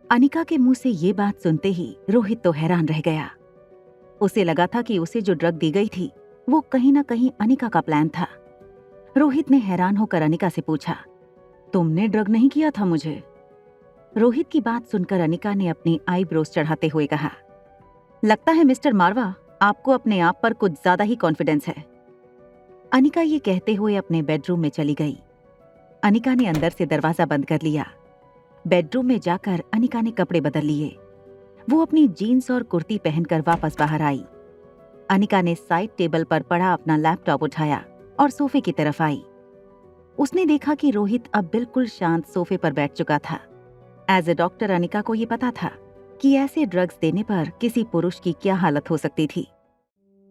अनिका के मुंह से ये बात सुनते ही रोहित तो हैरान रह गया। उसे लगा था कि उसे जो ड्रग दी गई थी वो कहीं ना कहीं अनिका का प्लान था। रोहित ने हैरान होकर अनिका से पूछा, तुमने ड्रग नहीं किया था मुझे? रोहित की बात सुनकर अनिका ने अपनी आईब्रोज चढ़ाते हुए कहा, लगता है मिस्टर मारवा आपको अपने आप पर कुछ ज्यादा ही कॉन्फिडेंस है। अनिका ये कहते हुए अपने बेडरूम में चली गई। अनिका ने अंदर से दरवाजा बंद कर लिया। बेडरूम में जाकर अनिका ने कपड़े बदल लिए। वो अपनी जीन्स और कुर्ती पहनकर वापस बाहर आई। अनिका ने साइड टेबल पर पड़ा अपना लैपटॉप उठाया और सोफे की तरफ आई। उसने देखा कि रोहित अब बिल्कुल शांत सोफे पर बैठ चुका था। एज ए डॉक्टर अनिका को ये पता था कि ऐसे ड्रग्स देने पर किसी पुरुष की क्या हालत हो सकती थी।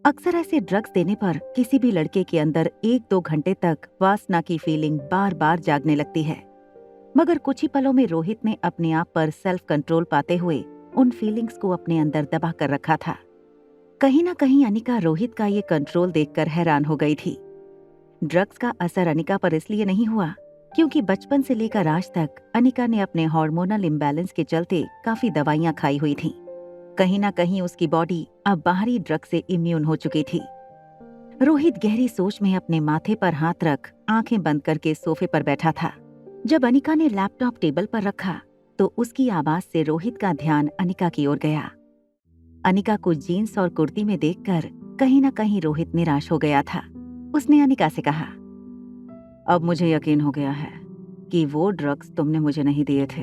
अक्सर ऐसे ड्रग्स देने पर किसी भी लड़के के अंदर 1-2 घंटे तक वासना की फीलिंग बार बार जागने लगती है, मगर कुछ ही पलों में रोहित ने अपने आप पर सेल्फ कंट्रोल पाते हुए उन फीलिंग्स को अपने अंदर दबा कर रखा था। कहीं ना कहीं अनिका रोहित का ये कंट्रोल देखकर हैरान हो गई थी। ड्रग्स का असर अनिका पर इसलिए नहीं हुआ क्योंकि बचपन से लेकर आज तक अनिका ने अपने हार्मोनल इम्बैलेंस के चलते काफी दवाइयां खाई हुई थीं। कहीं ना कहीं उसकी बॉडी अब बाहरी ड्रग से इम्यून हो चुकी थी। रोहित गहरी सोच में अपने माथे पर हाथ रख आंखें बंद करके सोफे पर बैठा था। जब अनिका ने लैपटॉप टेबल पर रखा तो उसकी आवाज से रोहित का ध्यान अनिका की ओर गया। अनिका को जीन्स और कुर्ती में देखकर कहीं ना कहीं रोहित निराश हो गया था। उसने अनिका से कहा, अब मुझे यकीन हो गया है कि वो ड्रग्स तुमने मुझे नहीं दिए थे।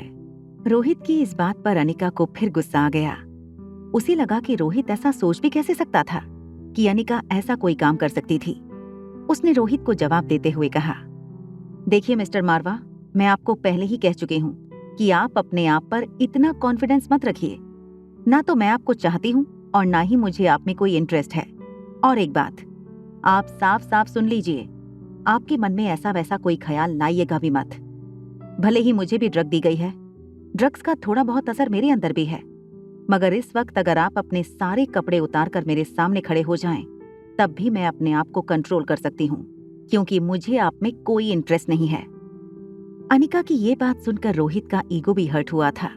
रोहित की इस बात पर अनिका को फिर गुस्सा आ गया। उसे लगा कि रोहित ऐसा सोच भी कैसे सकता था कि अनिका ऐसा कोई काम कर सकती थी। उसने रोहित को जवाब देते हुए कहा, देखिए मिस्टर मारवा, मैं आपको पहले ही कह चुकी हूँ कि आप अपने आप पर इतना कॉन्फिडेंस मत रखिए। ना तो मैं आपको चाहती हूँ और ना ही मुझे आप में कोई इंटरेस्ट है। और एक बात, आप साफ साफ सुन लीजिए, आपके मन में ऐसा वैसा कोई ख्याल लाइएगा भी मत। भले ही मुझे भी ड्रग दी गई है, ड्रग्स का थोड़ा बहुत असर मेरे अंदर भी है, मगर इस वक्त अगर आप अपने सारे कपड़े उतार कर मेरे सामने खड़े हो जाएं, तब भी मैं अपने आप को कंट्रोल कर सकती हूँ, क्योंकि मुझे आप में कोई इंटरेस्ट नहीं है। अनिका की ये बात सुनकर रोहित का ईगो भी हर्ट हुआ था।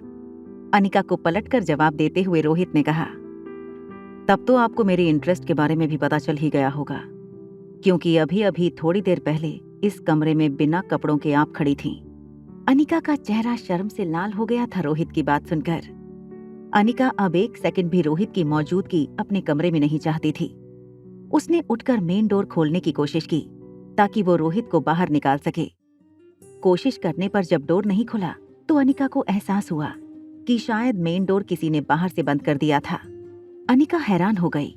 अनिका को पलटकर जवाब देते हुए रोहित ने कहा, तब तो आपको मेरे इंटरेस्ट के बारे में भी पता चल ही गया होगा, क्योंकि अभी अभी थोड़ी देर पहले इस कमरे में बिना कपड़ों के आप खड़ी थीं। अनिका का चेहरा शर्म से लाल हो गया था रोहित की बात सुनकर। अनिका अब एक सेकंड भी रोहित की मौजूदगी अपने कमरे में नहीं चाहती थी। उसने उठकर मेन डोर खोलने की कोशिश की ताकि वो रोहित को बाहर निकाल सके। कोशिश करने पर जब डोर नहीं खुला तो अनिका को एहसास हुआ कि शायद मेन डोर किसी ने बाहर से बंद कर दिया था। अनिका हैरान हो गई।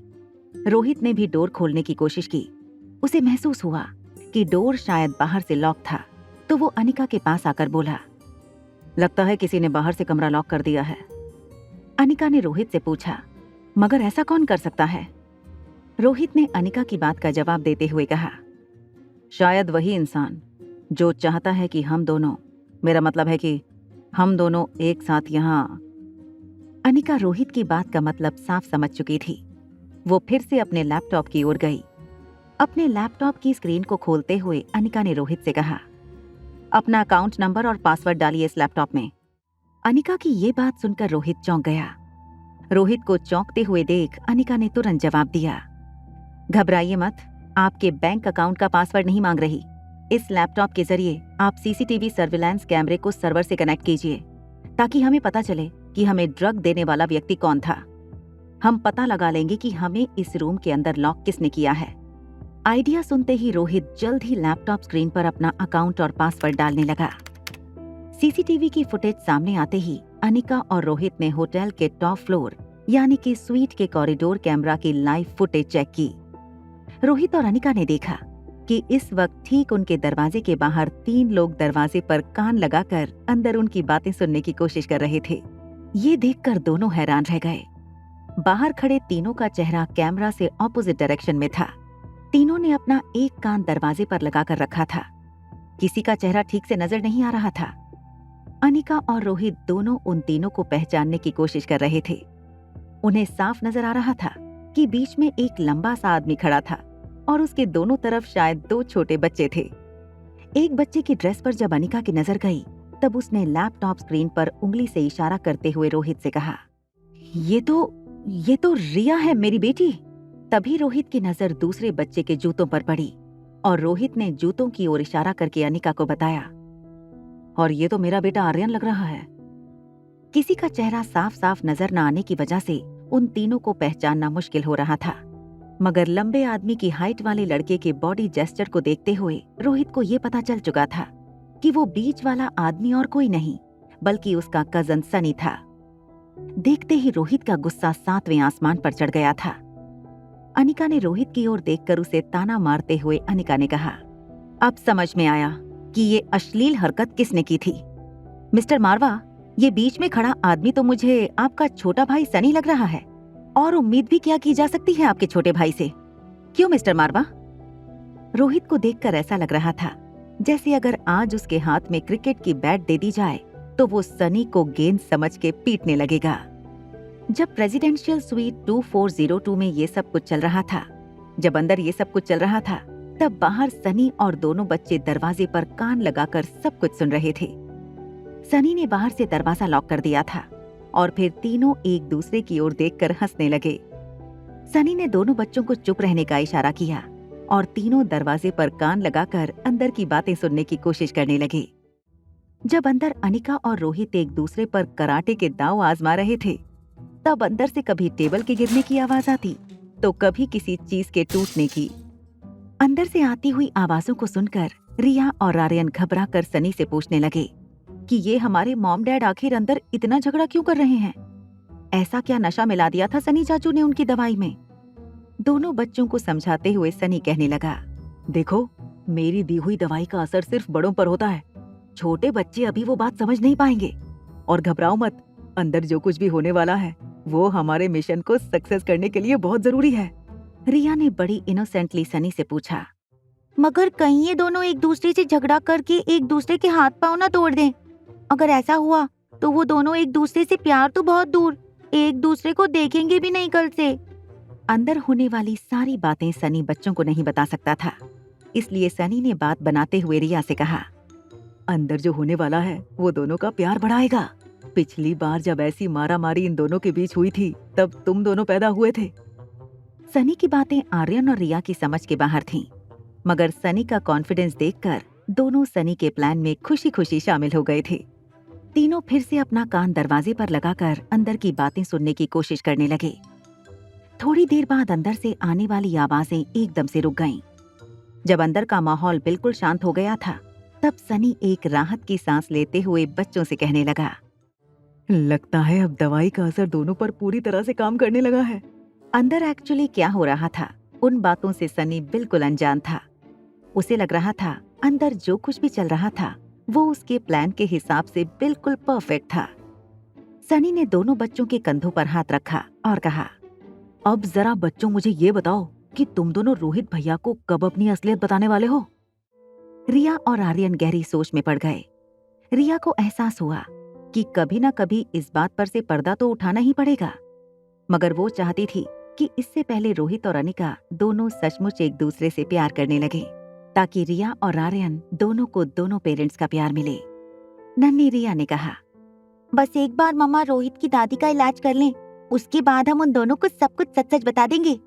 रोहित ने भी डोर खोलने की कोशिश की। उसे महसूस हुआ कि डोर शायद बाहर से लॉक था, तो वो अनिका के पास आकर बोला, लगता है किसी ने बाहर से कमरा लॉक कर दिया है। अनिका ने रोहित से पूछा, मगर ऐसा कौन कर सकता है? रोहित ने अनिका की बात का जवाब देते हुए कहा, शायद वही इंसान जो चाहता है कि हम दोनों, मेरा मतलब है कि हम दोनों एक साथ यहाँ। अनिका रोहित की बात का मतलब साफ समझ चुकी थी। वो फिर से अपने लैपटॉप की ओर गई। अपने लैपटॉप की स्क्रीन को खोलते हुए अनिका ने रोहित से कहा, अपना अकाउंट नंबर और पासवर्ड डालिए इस लैपटॉप में। अनिका की ये बात सुनकर रोहित चौंक गया। रोहित को चौंकते हुए देख अनिका ने तुरंत जवाब दिया, घबराइए मत, आपके बैंक अकाउंट का पासवर्ड नहीं मांग रही। इस लैपटॉप के जरिए आप सीसीटीवी सर्विलांस कैमरे को सर्वर से कनेक्ट कीजिए ताकि हमें पता चले कि हमें ड्रग देने वाला व्यक्ति कौन था। हम पता लगा लेंगे कि हमें इस रूम के अंदर लॉक किसने किया है। आइडिया सुनते ही रोहित जल्द ही लैपटॉप स्क्रीन पर अपना अकाउंट और पासवर्ड डालने लगा। सीसीटीवी की फुटेज सामने आते ही अनिका और रोहित ने होटल के टॉप फ्लोर यानी कि स्वीट के कॉरिडोर कैमरा की लाइव फुटेज चेक की। रोहित और अनिका ने देखा कि इस वक्त ठीक उनके दरवाजे के बाहर 3 लोग दरवाजे पर कान लगाकर अंदर उनकी बातें सुनने की कोशिश कर रहे थे। ये देखकर दोनों हैरान रह गए। बाहर खड़े तीनों का चेहरा कैमरा से ऑपोजिट डायरेक्शन में था। तीनों ने अपना एक कान दरवाजे पर लगाकर रखा था। किसी का चेहरा ठीक से नजर नहीं आ रहा था। अनिका और रोहित दोनों उन तीनों को पहचानने की कोशिश कर रहे थे। उन्हें साफ नजर आ रहा था कि बीच में एक लंबा सा आदमी खड़ा था और उसके दोनों तरफ शायद 2 छोटे बच्चे थे। एक बच्चे की ड्रेस पर जब अनिका की नजर गई तब उसने लैपटॉप स्क्रीन पर उंगली से इशारा करते हुए रोहित से कहा, ये तो रिया है, मेरी बेटी। तभी रोहित की नजर दूसरे बच्चे के जूतों पर पड़ी और रोहित ने जूतों की ओर इशारा करके अनिका को बताया, और ये तो मेरा बेटा आर्यन लग रहा है। किसी का चेहरा साफ साफ नजर न आने की वजह से उन तीनों को पहचानना मुश्किल हो रहा था, मगर लंबे आदमी की हाइट वाले लड़के के बॉडी जेस्चर को देखते हुए रोहित को ये पता चल चुका था कि वो बीच वाला आदमी और कोई नहीं बल्कि उसका कजन सनी था। देखते ही रोहित का गुस्सा 7वें आसमान पर चढ़ गया था। अनिका ने रोहित की ओर देखकर उसे ताना मारते हुए अनिका ने कहा, अब समझ में आया कि ये अश्लील हरकत किसने की थी। मिस्टर मारवा, ये बीच में खड़ा आदमी तो मुझे आपका छोटा भाई सनी लग रहा है, और उम्मीद भी क्या की जा सकती है आपके छोटे भाई से। क्यों मिस्टर मारवा? रोहित को देखकर ऐसा लग रहा था जैसे अगर आज उसके हाथ में क्रिकेट की बैट दे दी जाए तो वो सनी को गेंद समझ के पीटने लगेगा। जब प्रेसिडेंशियल स्वीट 2402 में ये सब कुछ चल रहा था, तब बाहर सनी और दोनों बच्चे दरवाजे पर कान लगाकर सब कुछ सुन रहे थे। सनी ने बाहर से दरवाजा लॉक कर दिया था और फिर तीनों एक दूसरे की ओर देखकर हंसने लगे। सनी ने दोनों बच्चों को चुप रहने का इशारा किया और तीनों दरवाजे पर कान लगाकर अंदर की बातें सुनने की कोशिश करने लगे। जब अंदर अनिका और रोहित एक दूसरे पर कराटे के दांव आजमा रहे थे, तब अंदर से कभी टेबल के गिरने की आवाज आती तो कभी किसी चीज के टूटने की। अंदर से आती हुई आवाजों को सुनकर रिया और आर्यन घबरा कर सनी से पूछने लगे कि ये हमारे मॉम डैड आखिर अंदर इतना झगड़ा क्यों कर रहे हैं? ऐसा क्या नशा मिला दिया था सनी चाचू ने उनकी दवाई में? दोनों बच्चों को समझाते हुए सनी कहने लगा, देखो, मेरी दी हुई दवाई का असर सिर्फ बड़ों पर होता है, छोटे बच्चे अभी वो बात समझ नहीं पाएंगे। और घबराओ मत, अंदर जो कुछ भी होने वाला है वो हमारे मिशन को सक्सेस करने के लिए बहुत जरूरी है। रिया ने बड़ी इनोसेंटली सनी से पूछा, मगर कहीं ये दोनों एक दूसरे से झगड़ा करके एक दूसरे के हाथ पांव ना तोड़ दें? अगर ऐसा हुआ तो वो दोनों एक दूसरे से प्यार तो बहुत दूर, एक दूसरे को देखेंगे भी नहीं कल से। अंदर होने वाली सारी बातें सनी बच्चों को नहीं बता सकता था, इसलिए सनी ने बात बनाते हुए रिया से कहा, अंदर जो होने वाला है वो दोनों का प्यार बढ़ाएगा। पिछली बार जब ऐसी मारामारी इन दोनों के बीच हुई थी तब तुम दोनों पैदा हुए थे। सनी की बातें आर्यन और रिया की समझ के बाहर थीं, मगर सनी का कॉन्फिडेंस देखकर दोनों सनी के प्लान में खुशी खुशी शामिल हो गए थे। तीनों फिर से अपना कान दरवाजे पर लगाकर अंदर की बातें सुनने की कोशिश करने लगे। थोड़ी देर बाद अंदर से आने वाली आवाजें एकदम से रुक गईं। जब अंदर का माहौल बिल्कुल शांत हो गया था, तब सनी एक राहत की सांस लेते हुए बच्चों से कहने लगा, लगता है अब दवाई का असर दोनों पर पूरी तरह से काम करने लगा है। अंदर एक्चुअली क्या हो रहा था, उन बातों से सनी बिल्कुल अनजान था। उसे लग रहा था अंदर जो कुछ भी चल रहा था वो उसके प्लान के हिसाब से बिल्कुल परफेक्ट था। सनी ने दोनों बच्चों के कंधों पर हाथ रखा और कहा, अब जरा बच्चों मुझे ये बताओ कि तुम दोनों रोहित भैया को कब अपनी असलियत बताने वाले हो? रिया और आर्यन गहरी सोच में पड़ गए। रिया को एहसास हुआ कि कभी ना कभी इस बात पर से पर्दा तो उठाना ही पड़ेगा, मगर वो चाहती थी कि इससे पहले रोहित और अनिका दोनों सचमुच एक दूसरे से प्यार करने लगे, ताकि रिया और आर्यन दोनों को दोनों पेरेंट्स का प्यार मिले। नन्ही रिया ने कहा, बस एक बार मम्मा रोहित की दादी का इलाज कर लें, उसके बाद हम उन दोनों को सब कुछ सच सच बता देंगे।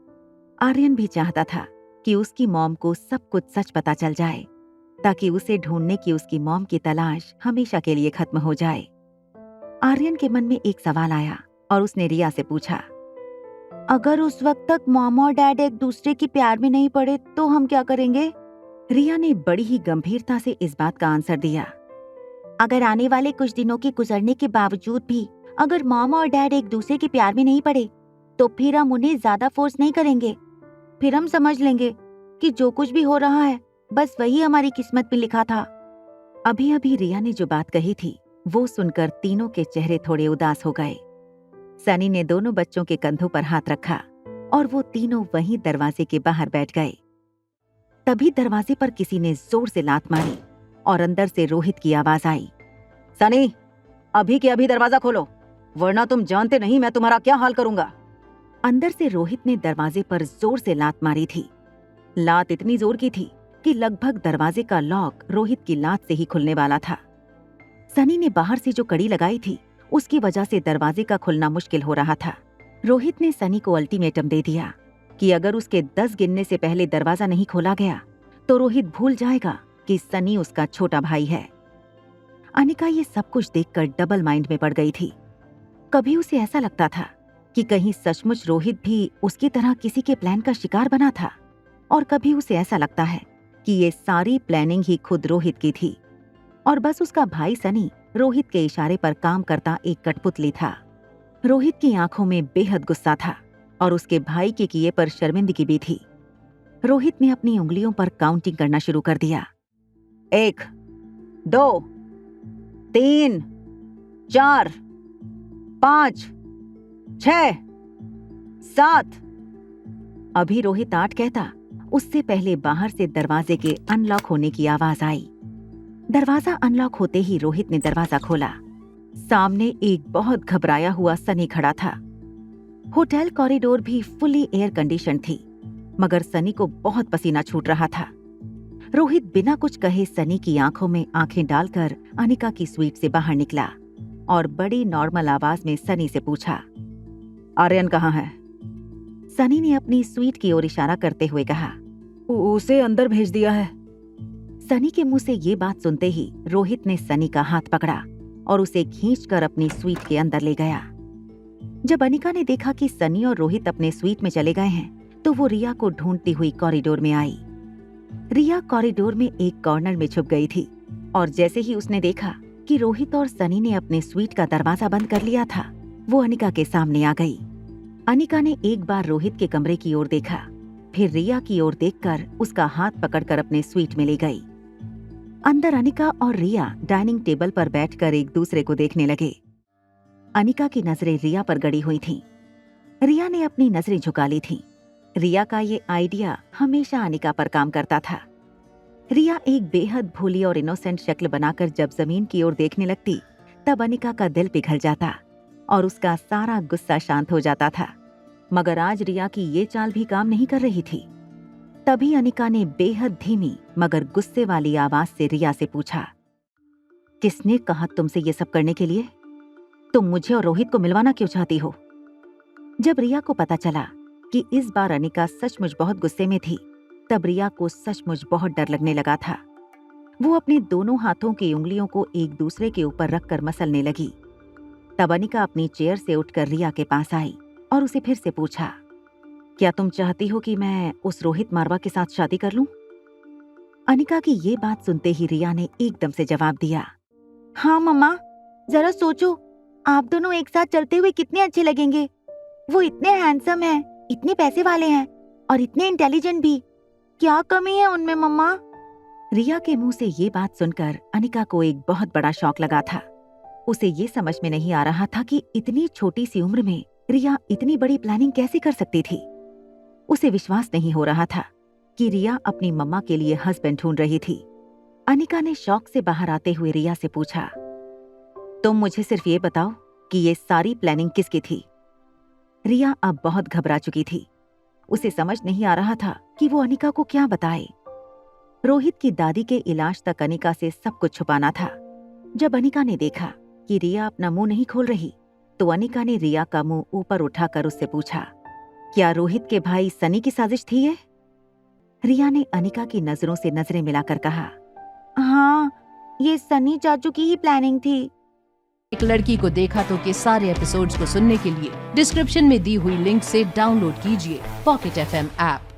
आर्यन भी चाहता था कि उसकी मॉम को सब कुछ सच पता चल जाए, ताकि उसे ढूंढने की उसकी मॉम की तलाश हमेशा के लिए खत्म हो जाए। आर्यन के मन में एक सवाल आया और उसने रिया से पूछा, अगर उस वक्त तक मॉम और डैड एक दूसरे की प्यार में नहीं पड़े तो हम क्या करेंगे? रिया ने बड़ी ही गंभीरता से इस बात का आंसर दिया, अगर आने वाले कुछ दिनों के गुजरने के बावजूद भी अगर मॉम और डैड एक दूसरे के प्यार में नहीं पड़े तो फिर हम उन्हें ज्यादा फोर्स नहीं करेंगे। फिर हम समझ लेंगे कि जो कुछ भी हो रहा है बस वही हमारी किस्मत में लिखा था। अभी अभी रिया ने जो बात कही थी वो सुनकर तीनों के चेहरे थोड़े उदास हो गए। सनी ने दोनों बच्चों के कंधों पर हाथ रखा और वो तीनों वहीं दरवाजे के बाहर बैठ गए। तभी दरवाजे पर किसी ने जोर से लात मारी और अंदर से रोहित की आवाज आई, सनी, अभी के अभी दरवाजा खोलो, वरना तुम जानते नहीं मैं तुम्हारा क्या हाल करूंगा। अंदर से रोहित ने दरवाजे पर जोर से लात मारी थी। लात इतनी जोर की थी कि लगभग दरवाजे का लॉक रोहित की लात से ही खुलने वाला था। सनी ने बाहर से जो कड़ी लगाई थी उसकी वजह से दरवाजे का खुलना मुश्किल हो रहा था। रोहित ने सनी को अल्टीमेटम दे दिया कि अगर उसके 10 गिनने से पहले दरवाजा नहीं खोला गया तो रोहित भूल जाएगा कि सनी उसका छोटा भाई है। अनिका ये सब कुछ देखकर डबल माइंड में पड़ गई थी। कभी उसे ऐसा लगता था कि कहीं सचमुच रोहित भी उसकी तरह किसी के प्लान का शिकार बना था, और कभी उसे ऐसा लगता है कि ये सारी प्लानिंग ही खुद रोहित की थी और बस उसका भाई सनी रोहित के इशारे पर काम करता एक कठपुतली था। रोहित की आंखों में बेहद गुस्सा था और उसके भाई के किए पर शर्मिंदगी भी थी। रोहित ने अपनी उंगलियों पर काउंटिंग करना शुरू कर दिया। 1, 2, 3, 4, 5, 6, 7। अभी रोहित 8 कहता उससे पहले बाहर से दरवाजे के अनलॉक होने की आवाज आई। दरवाजा अनलॉक होते ही रोहित ने दरवाजा खोला। सामने एक बहुत घबराया हुआ सनी खड़ा था। होटल कॉरिडोर भी फुली एयर कंडीशन थी, मगर सनी को बहुत पसीना छूट रहा था। रोहित बिना कुछ कहे सनी की आंखों में आंखें डालकर अनिका की स्वीट से बाहर निकला और बड़ी नॉर्मल आवाज में सनी से पूछा, आर्यन कहाँ है? सनी ने अपनी स्वीट की ओर इशारा करते हुए कहा, उसे अंदर भेज दिया है। सनी के मुंह से ये बात सुनते ही रोहित ने सनी का हाथ पकड़ा और उसे खींचकर अपनी स्वीट के अंदर ले गया। जब अनिका ने देखा कि सनी और रोहित अपने स्वीट में चले गए हैं तो वो रिया को ढूंढती हुई कॉरिडोर में आई। रिया कॉरिडोर में एक कॉर्नर में छुप गई थी और जैसे ही उसने देखा कि रोहित और सनी ने अपने स्वीट का दरवाजा बंद कर लिया था, वो अनिका के सामने आ गई। अनिका ने एक बार रोहित के कमरे की ओर देखा, फिर रिया की ओर देखकर उसका हाथ पकड़कर अपने स्वीट में ले गई। अंदर अनिका और रिया डाइनिंग टेबल पर बैठकर एक दूसरे को देखने लगे। अनिका की नजरें रिया पर गड़ी हुई थीं। रिया ने अपनी नजरें झुका ली थीं। रिया का ये आइडिया हमेशा अनिका पर काम करता था। रिया एक बेहद भोली और इनोसेंट शक्ल बनाकर जब जमीन की ओर देखने लगती तब अनिका का दिल पिघल जाता और उसका सारा गुस्सा शांत हो जाता था। मगर आज रिया की ये चाल भी काम नहीं कर रही थी। तभी अनिका ने बेहद धीमी मगर गुस्से वाली आवाज से रिया से पूछा, किसने कहा तुमसे ये सब करने के लिए? तुम मुझे और रोहित को मिलवाना क्यों चाहती हो? जब रिया को पता चला कि इस बार अनिका सचमुच बहुत गुस्से में थी, तब रिया को सचमुच बहुत डर लगने लगा था। वो अपने दोनों हाथों की उंगलियों को एक दूसरे के ऊपर रखकर मसलने लगी। तब अनिका अपनी चेयर से उठकर रिया के पास आई और उसे फिर से पूछा, क्या तुम चाहती हो कि मैं उस रोहित मारवा के साथ शादी कर लूं? अनिका की ये बात सुनते ही रिया ने एकदम से जवाब दिया, हाँ मम्मा, जरा सोचो, आप दोनों एक साथ चलते हुए कितने अच्छे लगेंगे। वो इतने हैंडसम हैं, इतने पैसे वाले हैं और इतने इंटेलिजेंट भी। क्या कमी है उनमें मम्मा? रिया के मुंह से ये बात सुनकर अनिका को एक बहुत बड़ा शॉक लगा था। उसे ये समझ में नहीं आ रहा था कि इतनी छोटी सी उम्र में रिया इतनी बड़ी प्लानिंग कैसे कर सकती थी। उसे विश्वास नहीं हो रहा था कि रिया अपनी मम्मा के लिए हस्बैंड ढूंढ रही थी। अनिका ने शौक से बाहर आते हुए रिया से पूछा, तुम मुझे सिर्फ ये बताओ कि ये सारी प्लानिंग किसकी थी? रिया अब बहुत घबरा चुकी थी। उसे समझ नहीं आ रहा था कि वो अनिका को क्या बताए। रोहित की दादी के इलाज तक अनिका से सब कुछ छुपाना था। जब अनिका ने देखा कि रिया अपना मुंह नहीं खोल रही, तो अनिका ने रिया का मुंह ऊपर उठाकर उससे पूछा, क्या रोहित के भाई सनी की साजिश थी ये? रिया ने अनिका की नजरों से नजरें मिलाकर कहा, हाँ, ये सनी चाचू की ही प्लानिंग थी। एक लड़की को देखा तो के सारे एपिसोड्स को सुनने के लिए डिस्क्रिप्शन में दी हुई लिंक से डाउनलोड कीजिए पॉकेट FM ऐप।